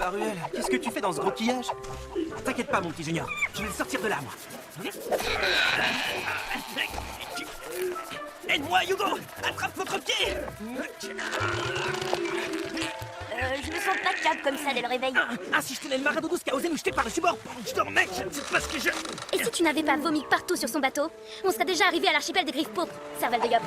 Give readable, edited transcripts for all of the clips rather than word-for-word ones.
Ruel, qu'est-ce que tu fais dans ce gros quillage? T'inquiète pas, mon petit Junior. Je vais le sortir de là, moi. Aide-moi, Hugo! Attrape votre pied! Je me sens pas câble comme ça dès le réveil. Si je tenais le marin d'eau douce qui a osé nous jeter par le subord! Je dors, mec! Je ne sais pas ce que je... Et si tu n'avais pas vomi partout sur son bateau, on serait déjà arrivé à l'archipel des griffes pourpres, cervelle de Yob.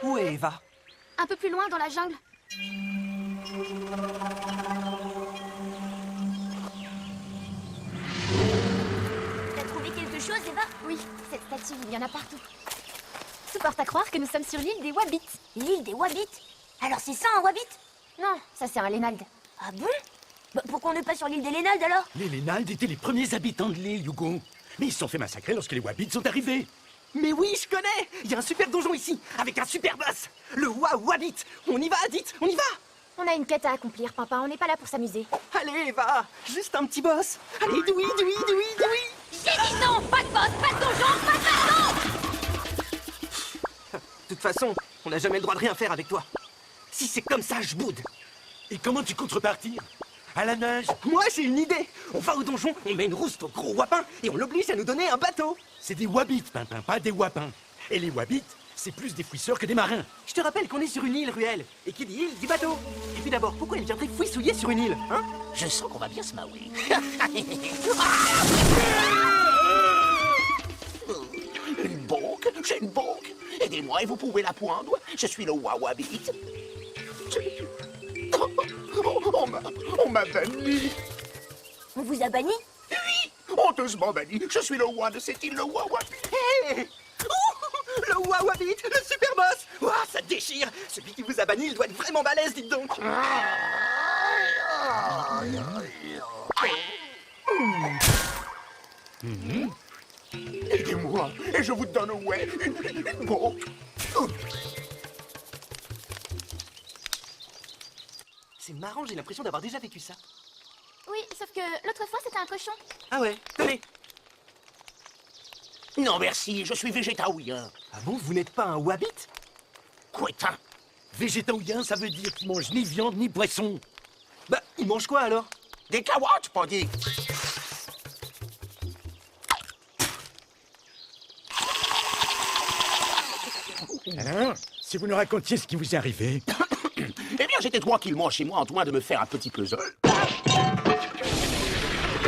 Où est Eva? Un peu plus loin dans la jungle. T'as trouvé quelque chose, Eva? Oui, cette statue, il y en a partout. Tout porte à croire que nous sommes sur l'île des Wabbits. L'île des Wabbits? Alors c'est ça un Wabbit? Non, ça c'est un Lénald. Ah bon? Bah, pourquoi on n'est pas sur l'île des Lénald alors? Les Lénald étaient les premiers habitants de l'île, Hugo. Mais ils se sont fait massacrer lorsque les Wabbits sont arrivés. Mais oui, je connais! Il y a un super donjon ici, avec un super boss! Le Wabbit! On y va, dites! On y va! On a une quête à accomplir, papa, on n'est pas là pour s'amuser. Allez, Eva! Juste un petit boss! Allez, doui! J'ai dit non! Pas de boss, pas de donjon, pas de bateau! De toute façon, on n'a jamais le droit de rien faire avec toi. Si c'est comme ça, je boude. Et comment tu comptes repartir? À la nage? Moi, j'ai une idée. On va au donjon, on met une rouste au gros wapin et on l'oblige à nous donner un bateau. C'est des Wabbits, Pimpin, pas des Wapins. Et les Wabbits, c'est plus des fouisseurs que des marins. Je te rappelle qu'on est sur une île, Ruel. Et qui dit île, dit bateau. Et puis d'abord, pourquoi elle viendrait fouissouiller sur une île, hein? Je sens qu'on va bien se marrer. Une banque? J'ai une banque. Aidez-moi et vous pouvez la poindre. Je suis le Wabbit. On m'a banni. On vous a banni? Oui, honteusement banni. Je suis le roi de cette île, le Wabbit. Hey! Le Wabbit, le super boss! Ouah, ça déchire! Celui qui vous a banni, il doit être vraiment balèze, dites donc! Aidez-moi et je vous donne une banque. C'est marrant, j'ai l'impression d'avoir déjà vécu ça. Oui, sauf que l'autre fois c'était un cochon. Ah ouais, tenez! Non merci, je suis végétarien. Ah bon, vous n'êtes pas un Wabbit? Couétin. Végétarien, ça veut dire qu'ils mangent ni viande ni poisson. Bah, il mange quoi alors? Des carottes, pas dit. Alors, si vous nous racontiez ce qui vous est arrivé. Eh bien, j'étais tranquillement chez moi en train de me faire un petit puzzle.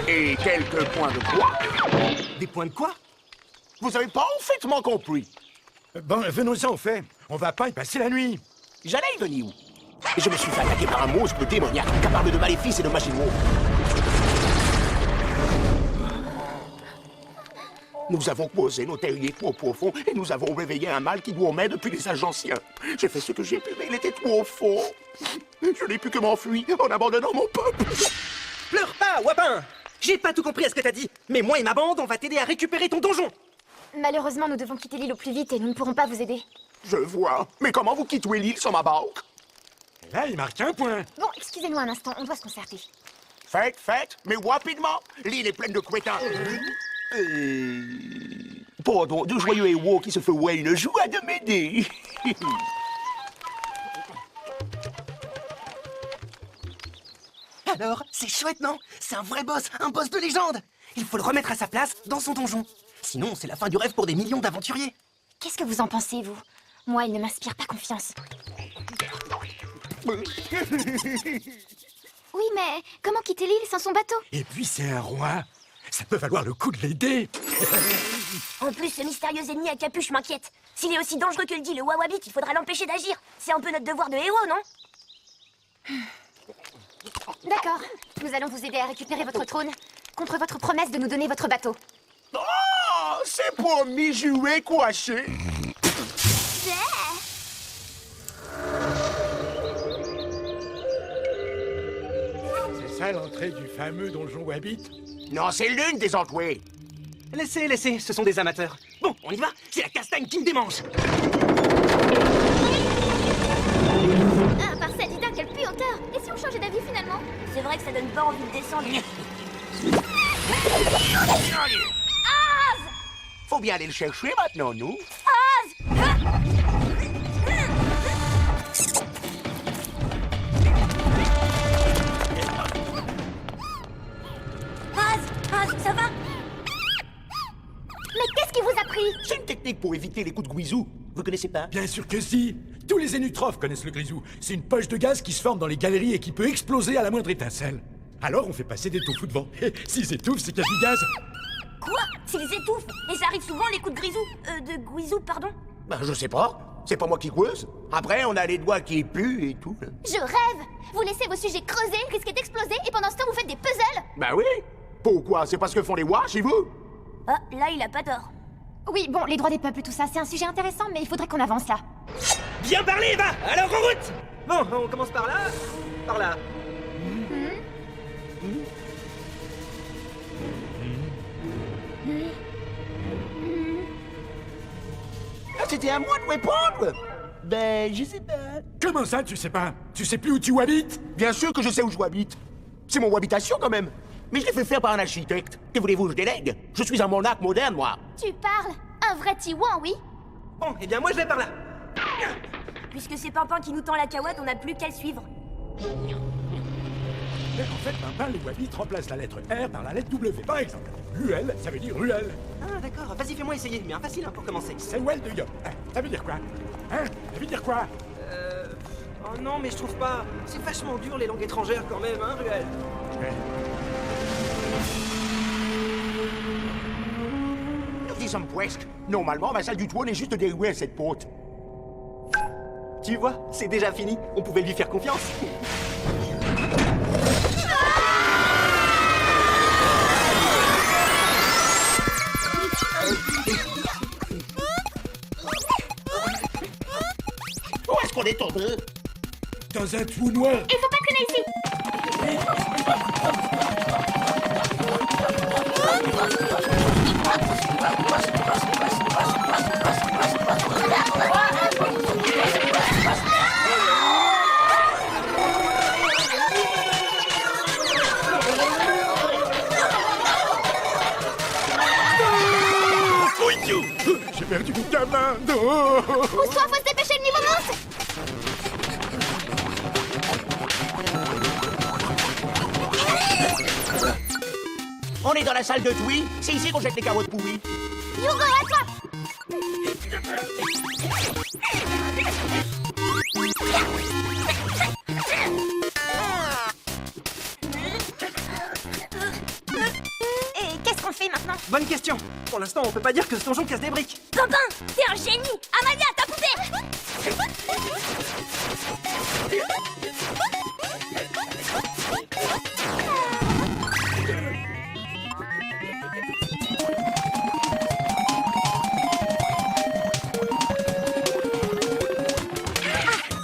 Et quelques points de poids. Des points de quoi? Vous avez parfaitement compris. Bon, venons-en au fait. On va pas y passer la nuit. J'allais y venir. Et je me suis fait attaquer par un monstre démoniaque capable de maléfices et de magie noire. Nous avons posé nos terriers trop profonds et nous avons réveillé un mal qui dormait depuis les âges anciens. J'ai fait ce que j'ai pu, mais il était trop fort. Je n'ai pu que m'enfuir en abandonnant mon peuple. Pleure pas, Wapin! J'ai pas tout compris à ce que t'as dit, mais moi et ma bande, on va t'aider à récupérer ton donjon! Malheureusement, nous devons quitter l'île au plus vite et nous ne pourrons pas vous aider. Je vois. Mais comment vous quittez l'île sans ma banque? Là, il marque un point. Bon, excusez-nous un instant, on doit se concerter. Faites, mais rapidement. L'île est pleine de crétins. Pardon, de joyeux héros qui se fait ouais une joie de m'aider. Alors, c'est chouette, non? C'est un vrai boss, un boss de légende! Il faut le remettre à sa place dans son donjon. Sinon, c'est la fin du rêve pour des millions d'aventuriers. Qu'est-ce que vous en pensez, vous? Moi, il ne m'inspire pas confiance. Oui, mais comment quitter l'île sans son bateau? Et puis c'est un roi. Ça peut valoir le coup de l'aider. En plus, ce mystérieux ennemi à capuche m'inquiète. S'il est aussi dangereux que le dit le Wawabit, il faudra l'empêcher d'agir. C'est un peu notre devoir de héros, non? D'accord, nous allons vous aider à récupérer votre trône contre votre promesse de nous donner votre bateau. Oh, c'est promis, jouer coiché. C'est ça l'entrée du fameux donjon Wabbit? Non, c'est l'une des entrées. Laissez, laissez, ce sont des amateurs. Bon, on y va, c'est la castagne qui me démange. Ah, par ça, dis donc, quelle puanteur. Et si on changeait d'avis finalement? C'est vrai que ça donne pas envie de descendre. Faut bien aller le chercher maintenant, nous. Az, ça va? Mais qu'est-ce qui vous a pris? C'est une technique pour éviter les coups de guizou. Vous connaissez pas? Bien sûr que si. Tous les énutrophes connaissent le grisou. C'est une poche de gaz qui se forme dans les galeries et qui peut exploser à la moindre étincelle. Alors on fait passer des toufous devant. Et s'ils étouffent, c'est qu'il y a du gaz. Quoi? S'ils étouffent? Et ça arrive souvent les coups de grisou? De guizou, pardon? Ben, je sais pas. C'est pas moi qui creuse. Après, on a les doigts qui puent et tout. Je rêve. Vous laissez vos sujets creuser, risquer d'exploser, et pendant ce temps, vous faites des puzzles. Ben oui. Pourquoi? C'est pas ce que font les Wa chez vous? Ah, là, il a pas tort. Oui, bon, les droits des peuples, tout ça, c'est un sujet intéressant, mais il faudrait qu'on avance là. Bien parlé, Eva. Alors en route. Bon, on commence par là. Par là. Ah, c'était à moi de répondre. Ben, je sais pas. Comment ça, tu sais pas? Tu sais plus où tu habites? Bien sûr que je sais où je habite. C'est mon habitation quand même. Mais je l'ai fait faire par un architecte. Que voulez-vous, je délègue? Je suis un monarque moderne, moi. Tu parles. Un vrai Tiwan, oui. Bon, eh bien moi je vais par là. Puisque c'est Pimpin qui nous tend la cahuète, on n'a plus qu'à le suivre. Mais en fait, Pimpin, les Wabbits remplacent la lettre R par la lettre W. Par exemple, ruelle, ça veut dire ruelle. Ah d'accord, vas-y fais-moi essayer, mais un facile hein, pour commencer. C'est well de Yop. Ça veut dire quoi? Hein? Ça veut dire quoi? Oh non mais je trouve pas. C'est vachement dur les langues étrangères quand même, hein, Ruel. Nous y sommes presque. Normalement, ma salle du trône est juste dérouée à cette porte. Tu vois, c'est déjà fini. On pouvait lui faire confiance. Où est-ce qu'on est tombé? Dans un trou noir. Il faut pas traîner ici. J'ai perdu mon gamin. Non. Pousse-toi, faut se dépêcher, le niveau monte. On est dans la salle de Twi. C'est ici qu'on jette les carottes pourries. Hugo, à toi. Et qu'est-ce qu'on fait maintenant? Bonne question. Pour l'instant, on peut pas dire que ce donjon casse des briques. Pimpin, t'es un génie! Amalia, ta poupée!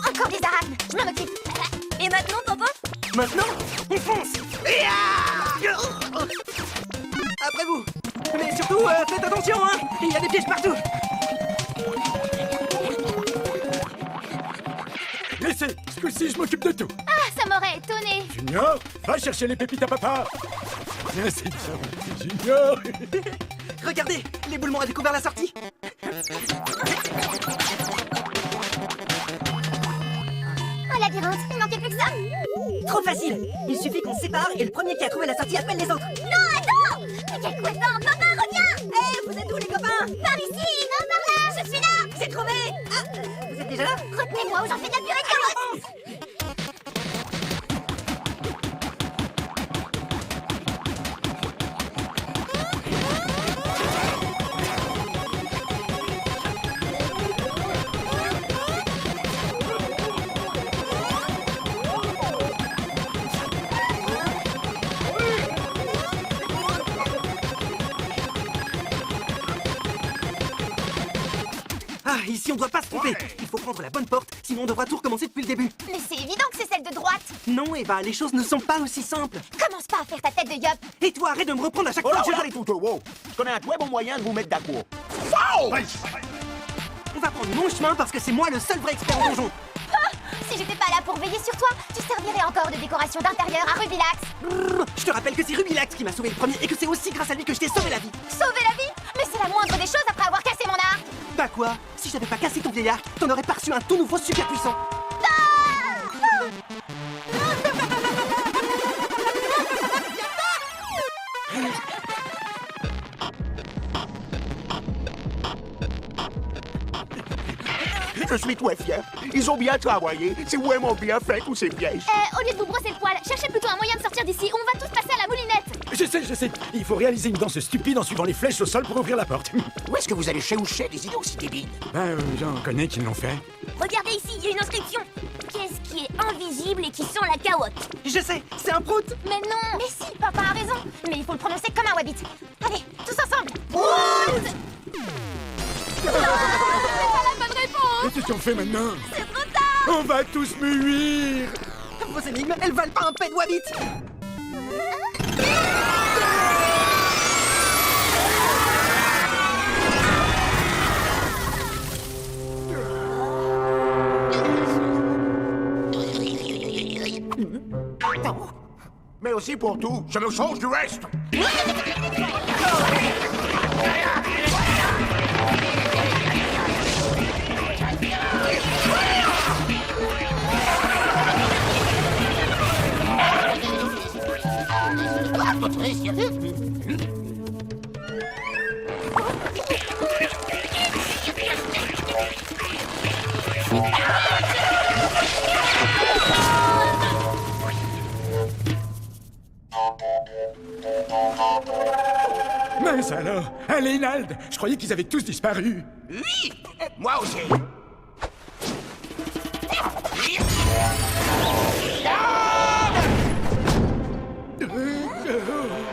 Encore des arachnes, je m'en occupe. Et maintenant, Pimpin? Maintenant, on fonce. Après vous. Mais surtout, faites attention, hein. Il y a des pièges partout. Laissez, ce coup-ci, je m'occupe de tout. Ah, ça m'aurait étonné. Junior, va chercher les pépites à papa. Viens, c'est bien, petit Junior. Regardez, l'éboulement a découvert la sortie. Un labyrinthe, il manquait plus que ça. Trop facile. Il suffit qu'on se sépare et le premier qui a trouvé la sortie appelle les autres. Non, attends. Mais quel coiffeur, papa, reviens. Hé, vous êtes où les copains? Par ici, non, par là, je suis là. Vous êtes déjà là? Retenez-moi ou j'en fais de la purée de carottes. Ah, ici on doit pas se tromper. Il faut prendre la bonne porte, sinon on devra tout recommencer depuis le début. Mais c'est évident que c'est celle de droite. Non, Eva, les choses ne sont pas aussi simples. Commence pas à faire ta tête de yop. Et toi, arrête de me reprendre à chaque Oh fois là, que je... là, les toutous, wow. Je connais un très bon moyen de vous mettre d'accord. Wow! On va prendre mon chemin parce que c'est moi le seul vrai expert en donjon. Si j'étais pas là pour veiller sur toi, tu servirais encore de décoration d'intérieur à Rubilax. Brrr, je te rappelle que c'est Rubilax qui m'a sauvé le premier et que c'est aussi grâce à lui que je t'ai sauvé la vie. Sauver la vie? Mais c'est la moindre des choses après avoir cassé mon arc. Bah quoi? Si j'avais pas cassé ton vieil arc, t'en aurais pas reçu un tout nouveau super puissant. Je suis très fier. Ils ont bien travaillé. C'est vraiment bien fait, tous ces pièges. Au lieu de vous brosser le poil, cherchez plutôt un moyen de sortir d'ici. On va tous passer à la moulinette. Je sais. Il faut réaliser une danse stupide en suivant les flèches au sol pour ouvrir la porte. Où est-ce que vous allez chercher des idées aussi débiles? J'en connais qui l'ont fait. Regardez ici, il y a une inscription. Qu'est-ce qui est invisible et qui sent la carotte? Je sais, c'est un prout. Mais non. Mais si, papa a raison. Mais il faut le prononcer comme un wabbit. Allez, tous ensemble. Qu'est-ce qu'on fait maintenant? C'est trop tard! On va tous mourir! Vos énigmes, elles valent pas un pet de Wabbit. Mais aussi pour tout, je me change du reste. Mince alors! Lénald! Je croyais qu'ils avaient tous disparu! Oui, moi aussi.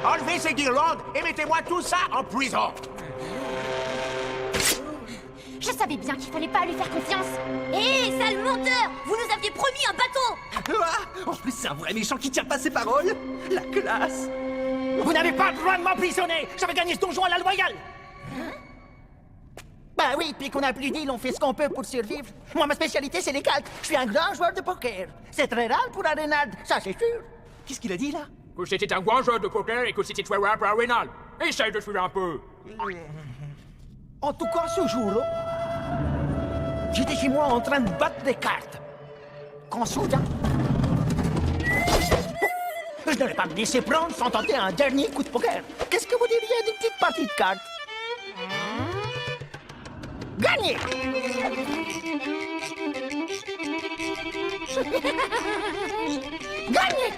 Enlevez ces guirlandes et mettez-moi tout ça en prison. Je savais bien qu'il fallait pas lui faire confiance. Hé, sale menteur! Vous nous aviez promis un bateau! Ah, en plus, c'est un vrai méchant qui tient pas ses paroles. La classe. Vous n'avez pas le droit de m'emprisonner! J'avais gagné ce donjon à la loyale! Bah oui, depuis qu'on a plus d'îles, on fait ce qu'on peut pour survivre. Moi, ma spécialité, c'est les cartes. Je suis un grand joueur de poker. C'est très rare pour un Reynald, ça c'est sûr. Qu'est-ce qu'il a dit là? Que c'était un grand joueur de poker et que c'était très rare pour un Reynald. Essaye de suivre un peu. En tout cas, ce jour-là, j'étais chez moi en train de battre des cartes. Quand soudain, je n'aurais pas me laisser prendre sans tenter un dernier coup de poker. Qu'est-ce que vous diriez d'une petite partie de cartes? Gagné! Gagné!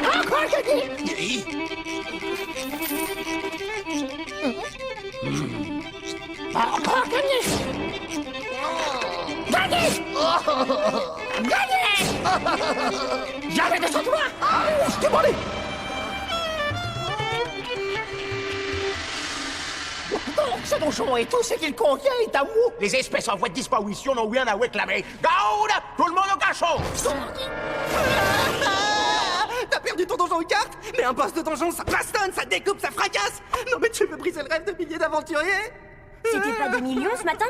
Encore gagné! Encore gagné! Gagné! Gagné! Jamais de ce droit! Je t'ai volé! Donc, ce donjon et tout ce qu'il contient est à moi. Les espèces en voie de disparition n'ont rien à réclamer. Garde! Tout le monde au cachot! T'as perdu ton donjon de cartes? Mais un boss de donjon, ça bastonne, ça découpe, ça fracasse. Non mais tu veux briser le rêve de milliers d'aventuriers? C'était pas des millions ce matin?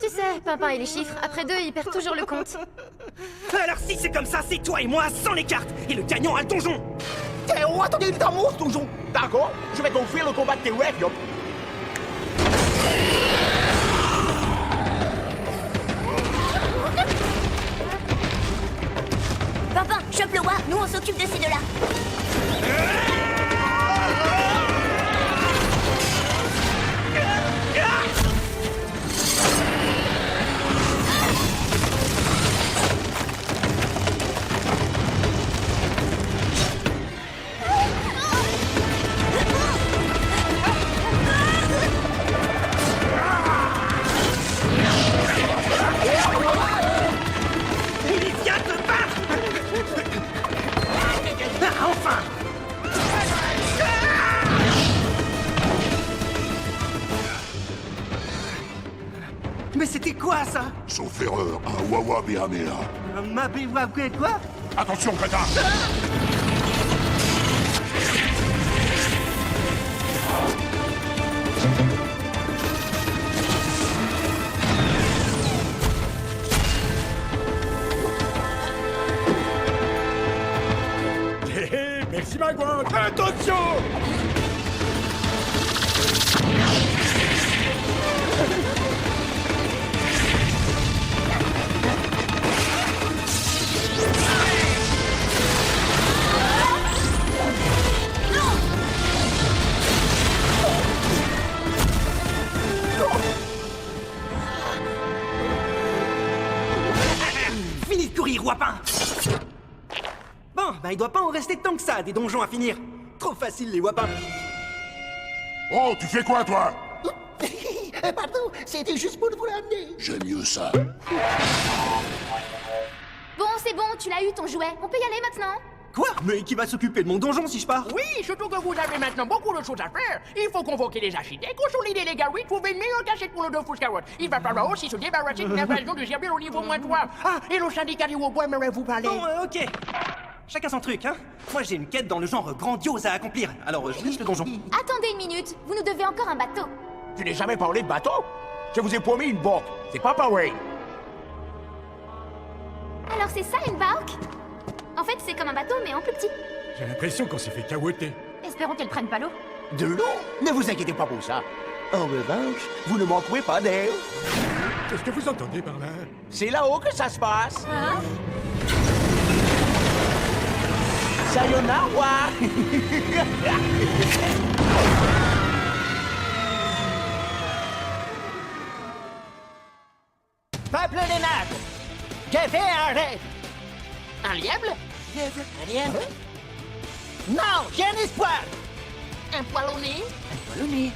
Tu sais, Pimpin et les chiffres, après deux, il perd toujours le compte. Alors si c'est comme ça, c'est toi et moi sans les cartes. Et le gagnant a le donjon. Théo, attendez, il est à moi, ce donjon. D'accord, je vais t'offrir le combat de tes rêves, Yop. Pimpin, chope le roi, nous on s'occupe de ces deux-là. Kamehameha. Quoi? Attention, crétin! Merci Magua. Attention! Fini de courir, Wapin! Bon, bah il doit pas en rester tant que ça, des donjons à finir. Trop facile, les Wapins. Oh, tu fais quoi, toi? Pardon, c'était juste pour vous l'amener. J'aime mieux ça. Bon, c'est bon, tu l'as eu ton jouet. On peut y aller maintenant? Quoi? Mais qui va s'occuper de mon donjon si je pars? Oui, surtout que vous avez maintenant beaucoup de choses à faire. Il faut convoquer les architectes, consolider les galeries, trouver une meilleure cachette pour le Dofus Carotte. Il va falloir aussi se débarrasser d'une invasion de Gerbil au niveau moins 3. Ah, et le syndicat du Haut-Bois aimerait vous parler. Bon, ok. Chacun son truc, hein. Moi, j'ai une quête dans le genre grandiose à accomplir. Alors, je laisse le donjon. Attendez une minute, vous nous devez encore un bateau. Tu n'as jamais parlé de bateau? Je vous ai promis une barque. C'est pas pareil. Alors c'est ça une barque? En fait, c'est comme un bateau, mais en plus petit. J'ai l'impression qu'on s'est fait cahuéter. Espérons qu'elle prenne pas l'eau. De l'eau? Ne vous inquiétez pas pour ça. En revanche, vous ne manquerez pas d'air. Qu'est-ce que vous entendez par là? C'est là-haut que ça se passe. Sayonara! Peuple des mages! J'ai fait un rêve! Un lièvre? Un lièvre? Non, j'ai un espoir! Un poil au nez? Un poil au nez.